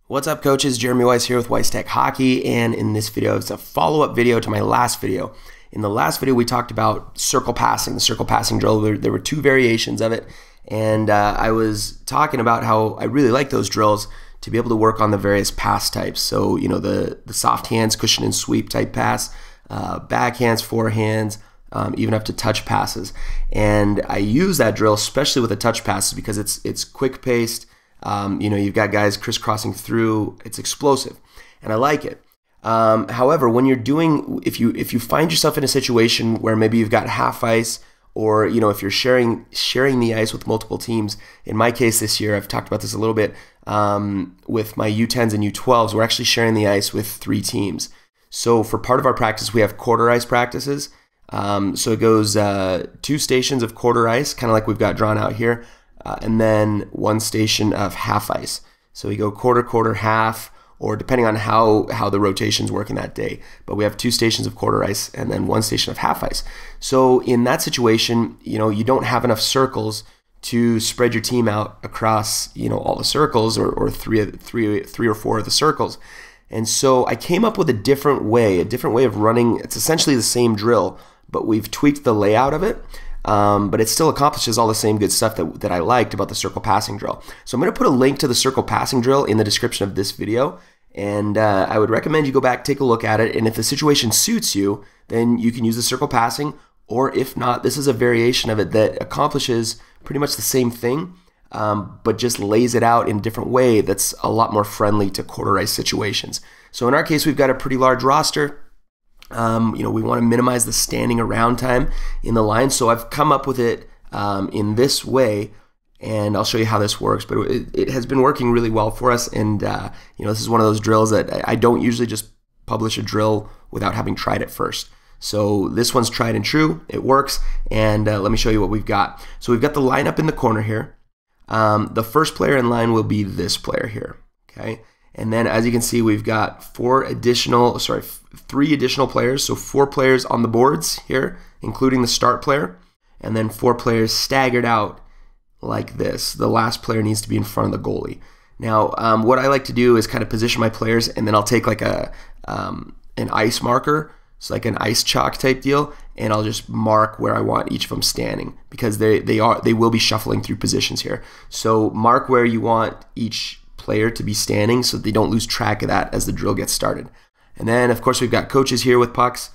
What's up, coaches? Jeremy Weiss here with Weiss Tech Hockey, and in this video, it's a follow-up video to my last video. In the last video, we talked about circle passing, the circle passing drill. There were two variations of it, and I was talking about how I really like those drills to be able to work on the various pass types. So, you know, the soft hands, cushion and sweep type pass, backhands, forehands, even up to touch passes. And I use that drill, especially with the touch passes, because it's quick-paced. You know, you've got guys crisscrossing through. It's explosive, and I like it. However, when you're doing, if you find yourself in a situation where maybe you've got half ice, or you know, if you're sharing the ice with multiple teams. In my case this year, I've talked about this a little bit with my U10s and U12s. We're actually sharing the ice with 3 teams. So for part of our practice, we have quarter ice practices. So it goes 2 stations of quarter ice, kind of like we've got drawn out here. And then 1 station of half ice. So we go quarter, quarter, half, or depending on how the rotations work in that day. But we have 2 stations of quarter ice and then 1 station of half ice. So in that situation, you know, you don't have enough circles to spread your team out across, you know, all the circles, or three or four of the circles. And so I came up with a different way of running. It's essentially the same drill, but we've tweaked the layout of it. But it still accomplishes all the same good stuff that I liked about the circle passing drill. So I'm going to put a link to the circle passing drill in the description of this video, and I would recommend you go back, take a look at it, and if the situation suits you, then you can use the circle passing, or if not, this is a variation of it that accomplishes pretty much the same thing, but just lays it out in a different way that's a lot more friendly to quarter ice situations. So in our case, we've got a pretty large roster. You know, we want to minimize the standing around time in the line, so I've come up with it in this way, and I'll show you how this works. But it has been working really well for us, and you know, this is one of those drills that I don't usually just publish a drill without having tried it first. So this one's tried and true. It works, and let me show you what we've got. So we've got the lineup in the corner here. The first player in line will be this player here. Okay. And then, as you can see, we've got 3 additional players, so 4 players on the boards here, including the start player, and then 4 players staggered out like this. The last player needs to be in front of the goalie. Now, what I like to do is kind of position my players, and then I'll take like an ice marker, so like an ice chalk type deal, and I'll just mark where I want each of them standing, because they will be shuffling through positions here. So mark where you want each player to be standing so they don't lose track of that as the drill gets started. And then, of course, we've got coaches here with pucks,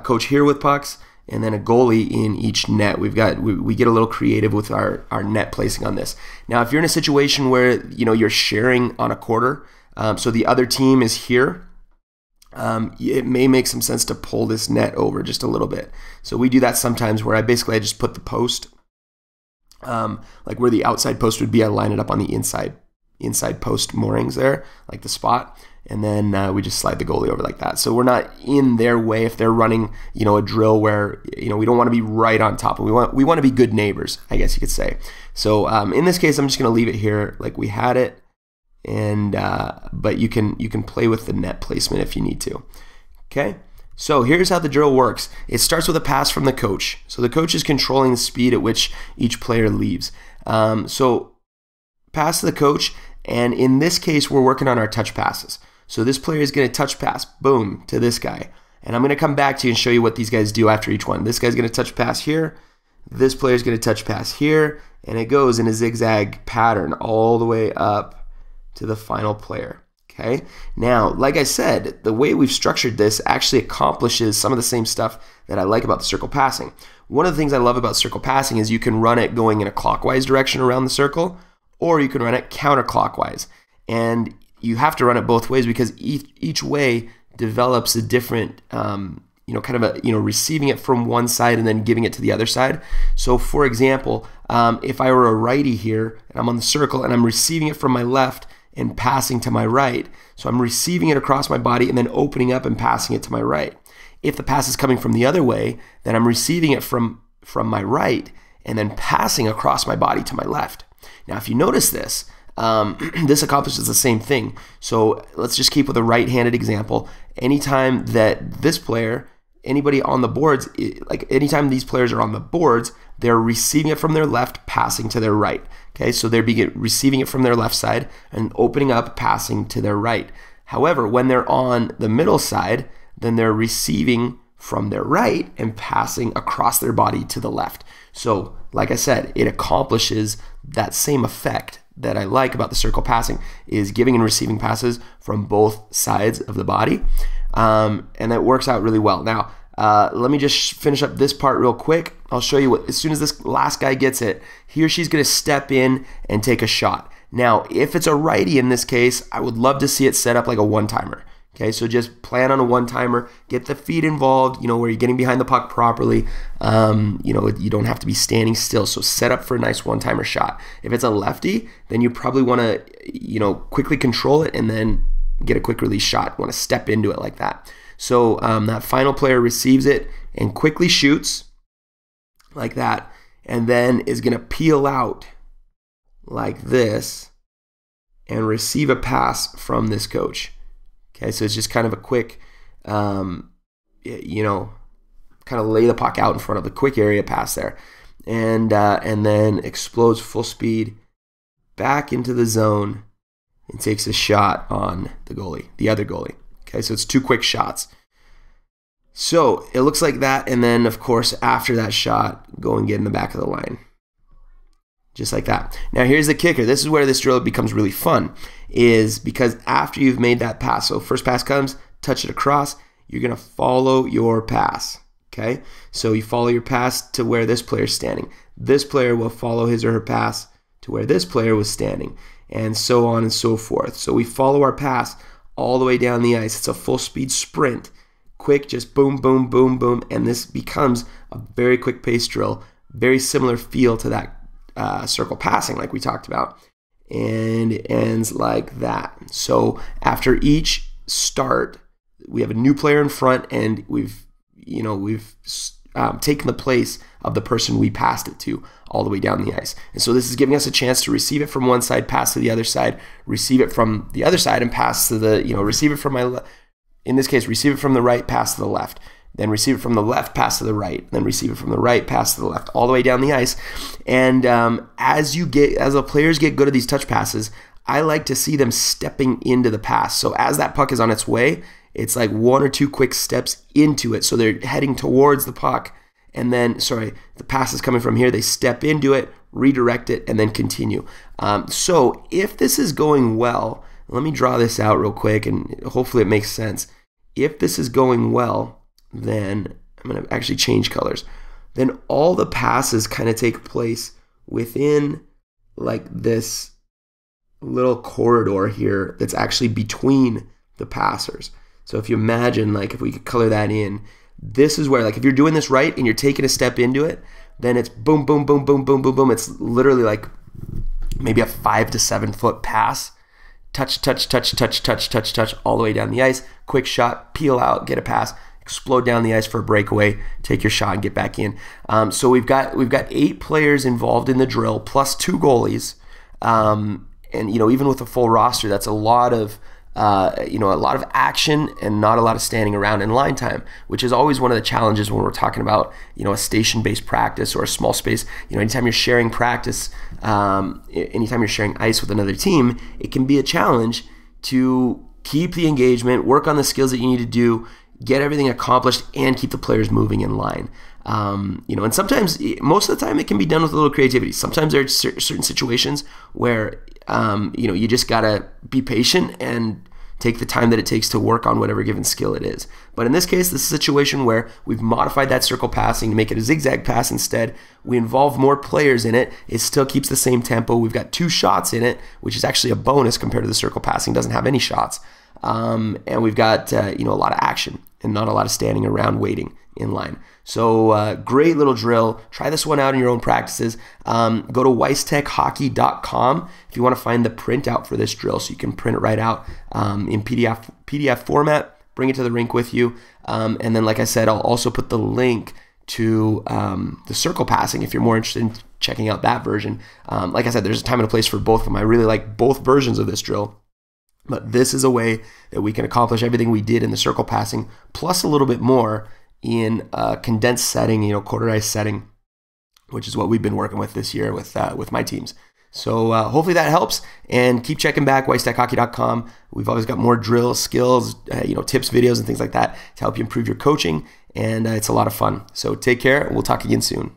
coach here with pucks, and then a goalie in each net. We get a little creative with our net placing on this. Now, if you're in a situation where, you know, you're sharing on a quarter, so the other team is here, it may make some sense to pull this net over just a little bit. So we do that sometimes, where I just put the post, like where the outside post would be, I line it up on the inside post moorings there, like the spot, and then we just slide the goalie over like that. So we're not in their way if they're running, you know, a drill where, you know, we don't want to be right on top, and we want to be good neighbors, I guess you could say. So in this case, I'm just going to leave it here like we had it, and but you can play with the net placement if you need to. Okay. So here's how the drill works. It starts with a pass from the coach. So the coach is controlling the speed at which each player leaves. So pass to the coach, and in this case, we're working on our touch passes. So this player is going to touch pass, boom, to this guy. And I'm going to come back to you and show you what these guys do after each one. This guy's going to touch pass here. This player's going to touch pass here, and it goes in a zigzag pattern all the way up to the final player. Okay. Now, like I said, the way we've structured this actually accomplishes some of the same stuff that I like about the circle passing. One of the things I love about circle passing is you can run it going in a clockwise direction around the circle, or you can run it counterclockwise. And you have to run it both ways, because each way develops a different, you know, kind of a, you know, receiving it from one side and then giving it to the other side. So for example, if I were a righty here and I'm on the circle and I'm receiving it from my left and passing to my right, so I'm receiving it across my body and then opening up and passing it to my right. If the pass is coming from the other way, then I'm receiving it from my right and then passing across my body to my left. Now, if you notice this, this accomplishes the same thing. So let's just keep with a right-handed example. Anytime that this player anybody on the boards, like anytime these players are on the boards, they're receiving it from their left, passing to their right. Okay, so they're receiving it from their left side and opening up, passing to their right. However, when they're on the middle side, then they're receiving from their right and passing across their body to the left. So, like I said, it accomplishes that same effect that I like about the circle passing, is giving and receiving passes from both sides of the body. And that works out really well. Now, let me just finish up this part real quick. I'll show you what, as soon as this last guy gets it, he or she's going to step in and take a shot. Now, if it's a righty in this case, I would love to see it set up like a one-timer. Okay, so just plan on a one-timer, get the feet involved, where you're getting behind the puck properly. You don't have to be standing still, so set up for a nice one-timer shot. If it's a lefty, then you probably want to, quickly control it and then get a quick release shot. You want to step into it like that. So that final player receives it and quickly shoots like that, and then is going to peel out like this and receive a pass from this coach. Okay, so it's just kind of a quick, kind of lay the puck out in front of the quick area pass there, and then explodes full speed back into the zone and takes a shot on the goalie, the other goalie. Okay, so it's 2 quick shots. So it looks like that, and then of course after that shot, go and get in the back of the line. Just like that. Now here's the kicker. This is where this drill becomes really fun, is because after you've made that pass, so first pass comes, touch it across, you're going to follow your pass. Okay? So you follow your pass to where this player is standing. This player will follow his or her pass to where this player was standing, and so on and so forth. So we follow our pass all the way down the ice. It's a full speed sprint. Quick, just boom, boom, boom, boom, and this becomes a very quick pace drill, very similar feel to that circle passing like we talked about, and it ends like that. So after each start, we have a new player in front, and we've taken the place of the person we passed it to all the way down the ice. And so this is giving us a chance to receive it from one side, pass to the other side, receive it from the other side, and pass to the, receive it from my, in this case, receive it from the right, pass to the left. Then receive it from the left, pass to the right. Then receive it from the right, pass to the left, all the way down the ice. And as the players get good at these touch passes, I like to see them stepping into the pass. So as that puck is on its way, it's like 1 or 2 quick steps into it. So they're heading towards the puck, and then, the pass is coming from here. They step into it, redirect it, and then continue. So if this is going well, let me draw this out real quick, and hopefully it makes sense. If this is going well, then I'm going to actually change colors. Then all the passes kind of take place within like this little corridor here that's actually between the passers. So if you imagine, like if we could color that in, this is where, like if you're doing this right and you're taking a step into it, then it's boom, boom, boom, boom, boom, boom, boom. It's literally like maybe a 5 to 7 foot pass. Touch, touch, touch, touch, touch, touch, touch, all the way down the ice. Quick shot, peel out, get a pass, explode down the ice for a breakaway, take your shot and get back in. So we've got 8 players involved in the drill plus 2 goalies, and even with a full roster, that's a lot of action and not a lot of standing around in line time, which is always one of the challenges when we're talking about a station-based practice or a small space. Anytime you're sharing practice, anytime you're sharing ice with another team, it can be a challenge to keep the engagement, work on the skills that you need to do, get everything accomplished, and keep the players moving in line. And sometimes, most of the time, it can be done with a little creativity. Sometimes there are certain situations where, you just gotta be patient and take the time that it takes to work on whatever given skill it is. But in this case, this is a situation where we've modified that circle passing to make it a zigzag pass instead. We involve more players in it. It still keeps the same tempo. We've got 2 shots in it, which is actually a bonus compared to the circle passing. It doesn't have any shots. And we've got, a lot of action and not a lot of standing around waiting in line. So great little drill. Try this one out in your own practices. Go to WeissTechHockey.com if you want to find the printout for this drill, so you can print it right out in PDF format. Bring it to the rink with you. And then, like I said, I'll also put the link to the circle passing if you're more interested in checking out that version. Like I said, there's a time and a place for both of them. I really like both versions of this drill. But this is a way that we can accomplish everything we did in the circle passing, plus a little bit more, in a condensed setting, quarterized setting, which is what we've been working with this year with my teams. So hopefully that helps, and keep checking back, whitestackhockey.com. We've always got more drills, skills, tips, videos, and things like that to help you improve your coaching, and it's a lot of fun. So take care, and we'll talk again soon.